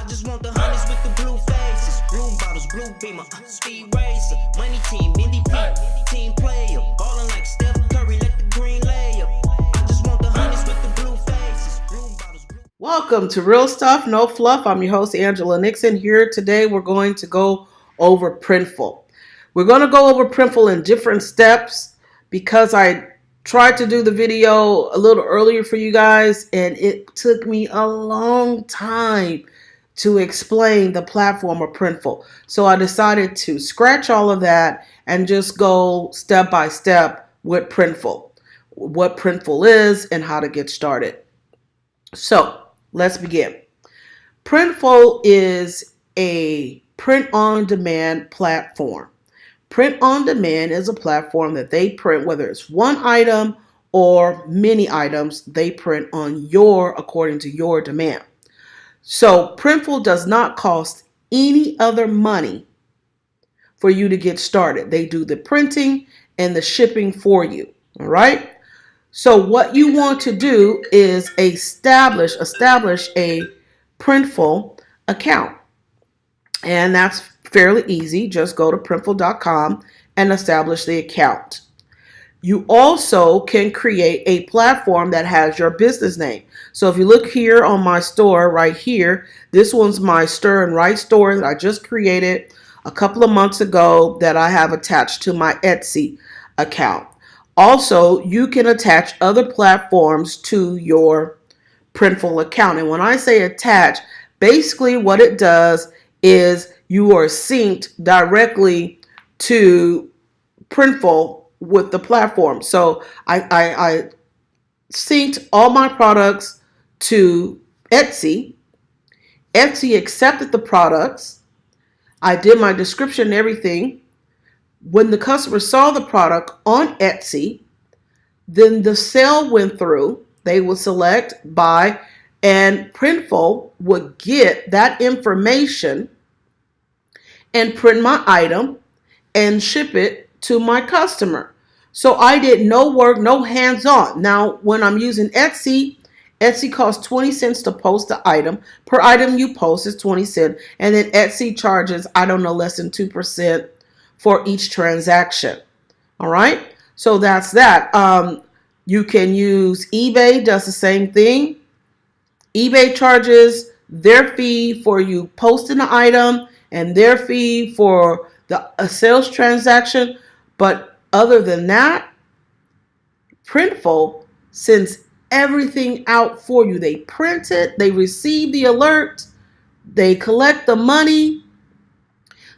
just want the honeys with the blue faces, blue bottles, blue beamer, speed racer, money team, Indy P, team player, ballin' like Steph Curry, let the green lay up. I just want the honeys with the blue faces, blue bottles, blue. Welcome to Real Stuff, No Fluff. I'm your host, Angela Nixon. Here today, we're going to go over Printful. We're going to go over Printful in different steps because I tried to do the video a little earlier for you guys, and it took me a long time to explain the platform of Printful. So I decided to scratch all of that and just go step by step with Printful, what Printful is and how to get started. So let's begin. Printful is a print-on-demand platform. Print-on-demand is a platform that they print, whether it's one item or many items, they print according to your demand. So Printful does not cost any other money for you to get started. They do the printing and the shipping for you. All right. So what you want to do is establish a Printful account. And that's fairly easy. Just go to printful.com and establish the account. You also can create a platform that has your business name. So if you look here on my store right here, this one's my Stir and Write store that I just created a couple of months ago that I have attached to my Etsy account. Also, you can attach other platforms to your Printful account. And when I say attach, basically what it does is you are synced directly to Printful with the platform. So I synced all my products to Etsy. Etsy accepted the products. I did my description and everything. When the customer saw the product on Etsy, then the sale went through. They would select buy, and Printful would get that information and print my item and ship it to my customer. So I did no work, no hands-on. Now, when I'm using Etsy, Etsy costs 20 cents to post the item. Per item you post is 20 cents. And then Etsy charges, I don't know, less than 2% for each transaction. All right. So that's that. You can use eBay, does the same thing. eBay charges their fee for you posting the item and their fee for a sales transaction. But other than that, Printful sends everything out for you. They print it, they receive the alert, they collect the money.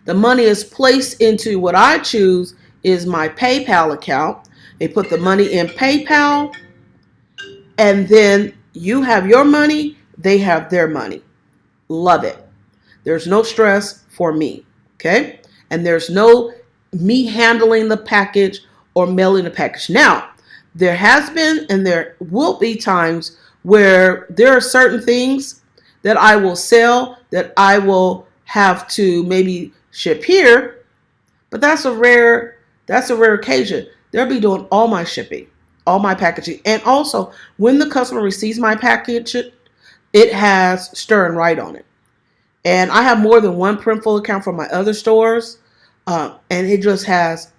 The money is placed into what I choose is my PayPal account. They put the money in PayPal, and then you have your money, they have their money. Love it. There's no stress for me, okay? And there's no me handling the package or mailing the package. Now, there has been and there will be times where there are certain things that I will sell that I will have to maybe ship here, but that's a rare occasion. They'll be doing all my shipping, all my packaging. And also, when the customer receives my package, it has Stir and Write on it. And I have more than one Printful account for my other stores. And it just has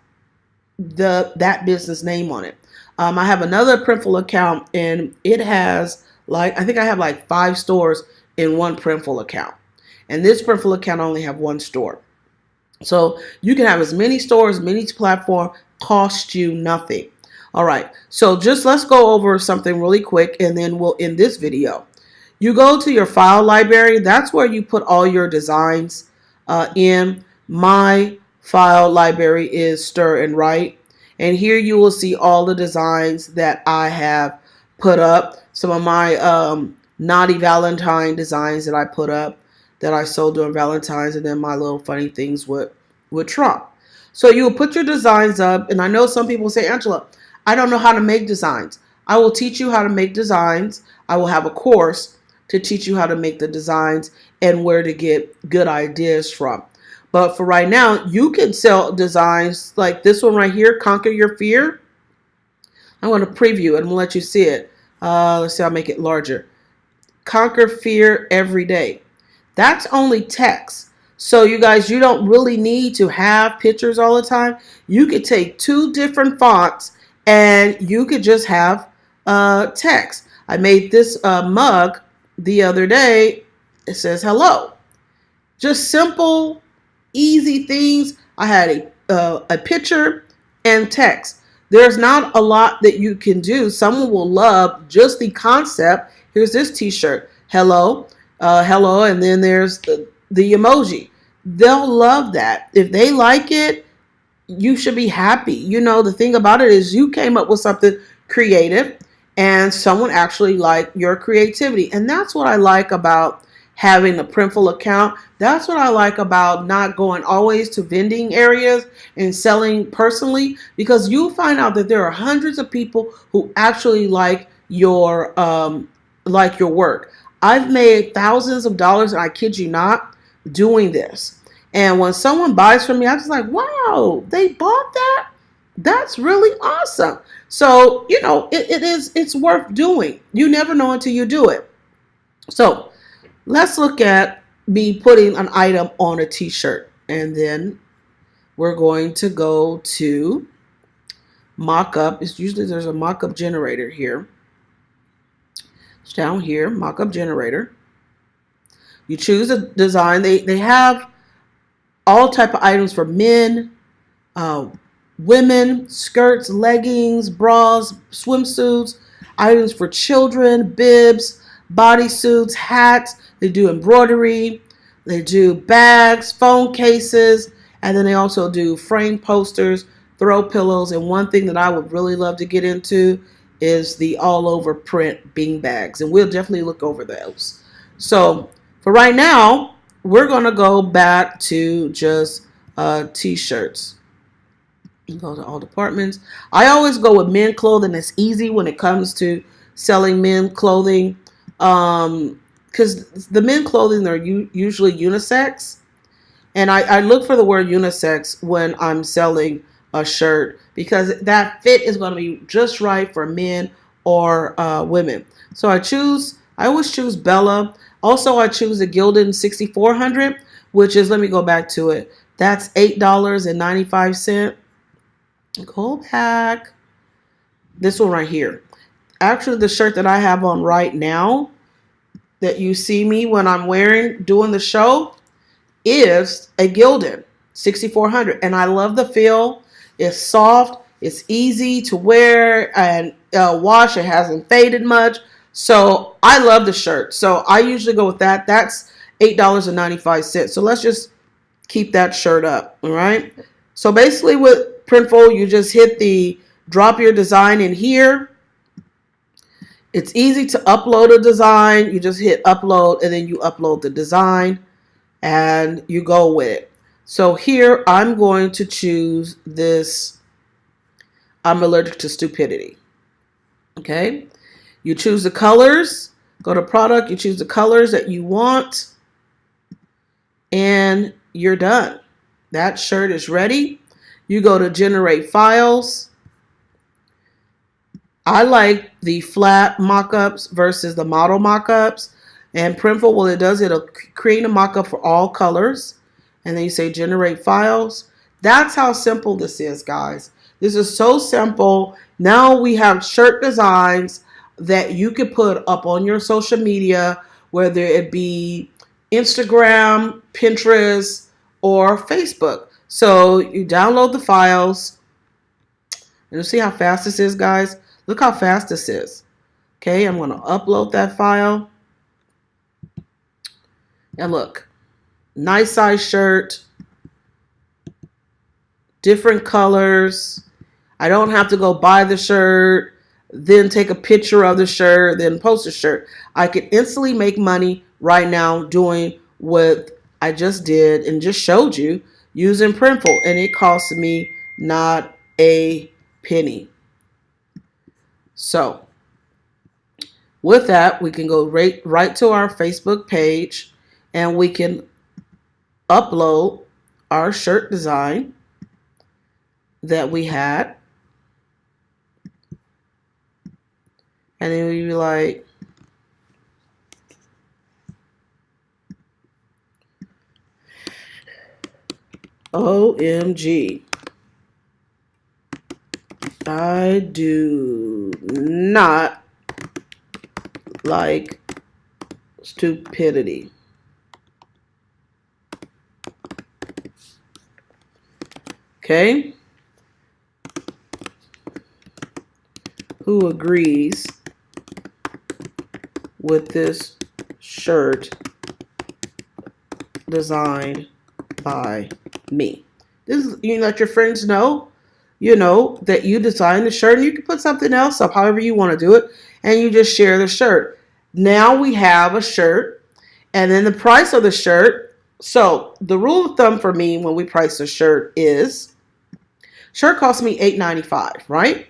that business name on it. I have another Printful account, and it has I think I have 5 stores in one Printful account. And this Printful account only have one store. So you can have as many stores, many platforms, cost you nothing. All right. So just let's go over something really quick, and then we'll end this video. You go to your file library. That's where you put all your designs in. My file library is Stir and Write. And here you will see all the designs that I have put up. Some of my Naughty Valentine designs that I put up that I sold during Valentine's, and then my little funny things with Trump. So you will put your designs up, and I know some people say, Angela, I don't know how to make designs. I will teach you how to make designs. I will have a course to teach you how to make the designs and where to get good ideas from. But for right now, you can sell designs like this one right here, Conquer Your Fear. I'm going to preview it. I'm going to let you see it. Let's see, I'll make it larger. Conquer Fear Every Day. That's only text. So you guys, you don't really need to have pictures all the time. You could take two different fonts and you could just have text. I made this mug the other day. It says hello. Just simple, easy things. I had a picture and text. There's not a lot that you can do. Someone will love just the concept. Here's this T-shirt. Hello, hello, and then there's the emoji. They'll love that. If they like it, you should be happy. You know, the thing about it is you came up with something creative and someone actually liked your creativity. And that's what I like about having a Printful account. That's what I like about not going always to vending areas and selling personally, because you find out that there are hundreds of people who actually like your work. I've made thousands of dollars, and I kid you not, doing this. And when someone buys from me, I'm just like, wow, they bought that? That's really awesome. So, you know, it's worth doing. You never know until you do it. So let's look at me putting an item on a t-shirt. And then we're going to go to mock-up. It's usually there's a mock-up generator here. It's down here, mock-up generator. You choose a design. They have all type of items for men, women, skirts, leggings, bras, swimsuits, items for children, bibs, bodysuits, hats. They do embroidery. They do bags, phone cases, and then they also do frame posters, throw pillows, and one thing that I would really love to get into is the all over print bean bags, and we'll definitely look over those. So for right now, we're going to go back to just t-shirts. Go to all departments. I always go with men clothing. It's easy when it comes to selling men clothing, because the men clothing are usually unisex, and I look for the word unisex when I'm selling a shirt, because that fit is going to be just right for men or women. So I always choose Bella. Also, I choose the Gildan 6400, which is, let me go back to it. That's $8.95. Go back. This one right here. Actually, the shirt that I have on right now that you see me when I'm wearing doing the show is a Gildan 6400, and I love the feel. It's soft, it's easy to wear and wash. It hasn't faded much, so I love the shirt. So I usually go with that. That's $8.95. So let's just keep that shirt up. All right. So basically with Printful, you just hit the drop your design in here. It's easy to upload a design. You just hit upload and then you upload the design and you go with it. So here I'm going to choose this. I'm allergic to stupidity. Okay. You choose the colors. Go to product. You choose the colors that you want. And you're done. That shirt is ready. You go to generate files. I like the flat mock-ups versus the model mock-ups. And Printful, what it does, it'll create a mock-up for all colors. And then you say generate files. That's how simple this is, guys. This is so simple. Now we have shirt designs that you could put up on your social media, whether it be Instagram, Pinterest, or Facebook. So you download the files. And you see how fast this is, guys? Look how fast this is. Okay, I'm going to upload that file. And look, nice size shirt, different colors. I don't have to go buy the shirt, then take a picture of the shirt, then post the shirt. I can instantly make money right now doing what I just did and just showed you using Printful. And it cost me not a penny. So with that, we can go right to our Facebook page and we can upload our shirt design that we had. And then we'd be like, OMG. I do not like stupidity. Okay. Who agrees with this shirt designed by me? This is, you let your friends know, that you designed the shirt, and you can put something else up, however you want to do it, and you just share the shirt. Now we have a shirt, and then the price of the shirt. So the rule of thumb for me when we price a shirt is, shirt costs me $8.95, right?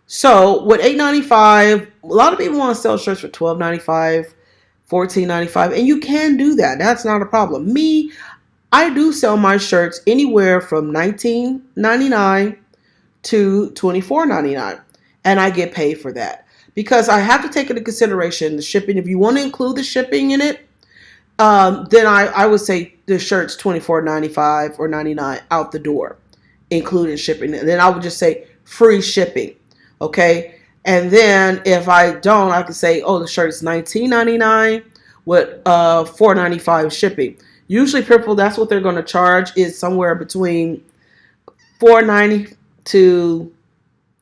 So with $8.95, a lot of people want to sell shirts for $12.95, $14.95, and you can do that. That's not a problem. Me, I do sell my shirts anywhere from $19.99 to $24.99, and I get paid for that because I have to take into consideration the shipping. If you want to include the shipping in it, then I would say the shirt's $24.95 or $99 out the door, including shipping. And then I would just say free shipping. Okay. And then if I don't, I can say, oh, the shirt is $19.99 with $4.95 shipping. Usually, Printful, that's what they're going to charge, is somewhere between $4.90 to,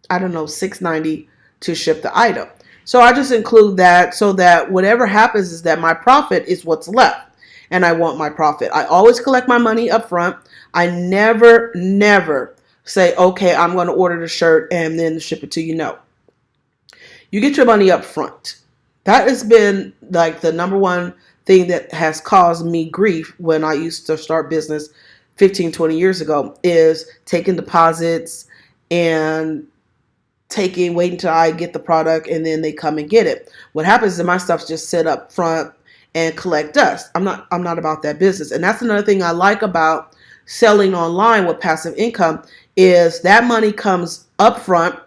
I don't know, $6.90 to ship the item. So I just include that so that whatever happens is that my profit is what's left. And I want my profit. I always collect my money up front. I never say, okay, I'm going to order the shirt and then ship it to you. No. You get your money up front. That has been like the number one thing that has caused me grief when I used to start business 15, 20 years ago, is taking deposits and waiting until I get the product and then they come and get it. What happens is my stuff's just sit up front and collect dust. I'm not about that business. And that's another thing I like about selling online with passive income, is that money comes up front.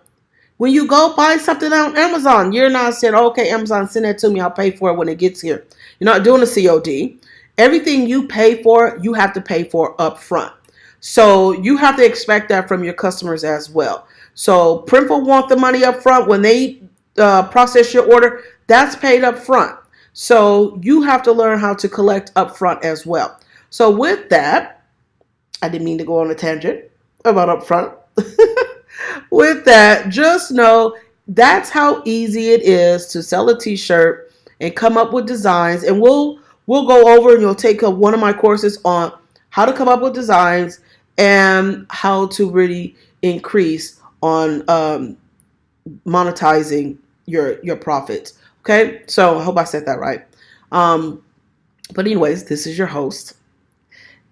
When you go buy something on Amazon, you're not saying, okay, Amazon, send that to me, I'll pay for it when it gets here. You're not doing a COD. Everything you pay for, you have to pay for up front. So you have to expect that from your customers as well. So Printful want the money up front. When they process your order, that's paid up front. So you have to learn how to collect up front as well. So with that, I didn't mean to go on a tangent about up front. With that, just know that's how easy it is to sell a t-shirt and come up with designs. And we'll go over, and you'll take one of my courses on how to come up with designs and how to really increase on monetizing your profits. Okay, so I hope I said that right. But anyways, this is your host,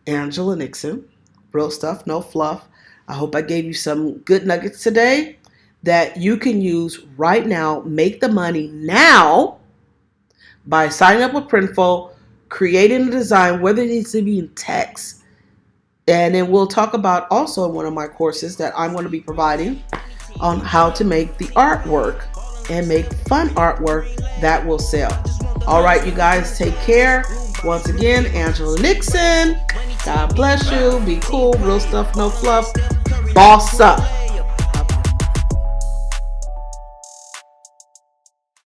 Angela Nixon. Real stuff, no fluff. I hope I gave you some good nuggets today that you can use right now. Make the money now by signing up with Printful, creating a design, whether it needs to be in text. And then we'll talk about also in one of my courses that I'm going to be providing on how to make the artwork and make fun artwork that will sell. All right, you guys, take care. Once again, Angela Nixon. God bless you. Be cool. Real stuff, no fluff. Boss up.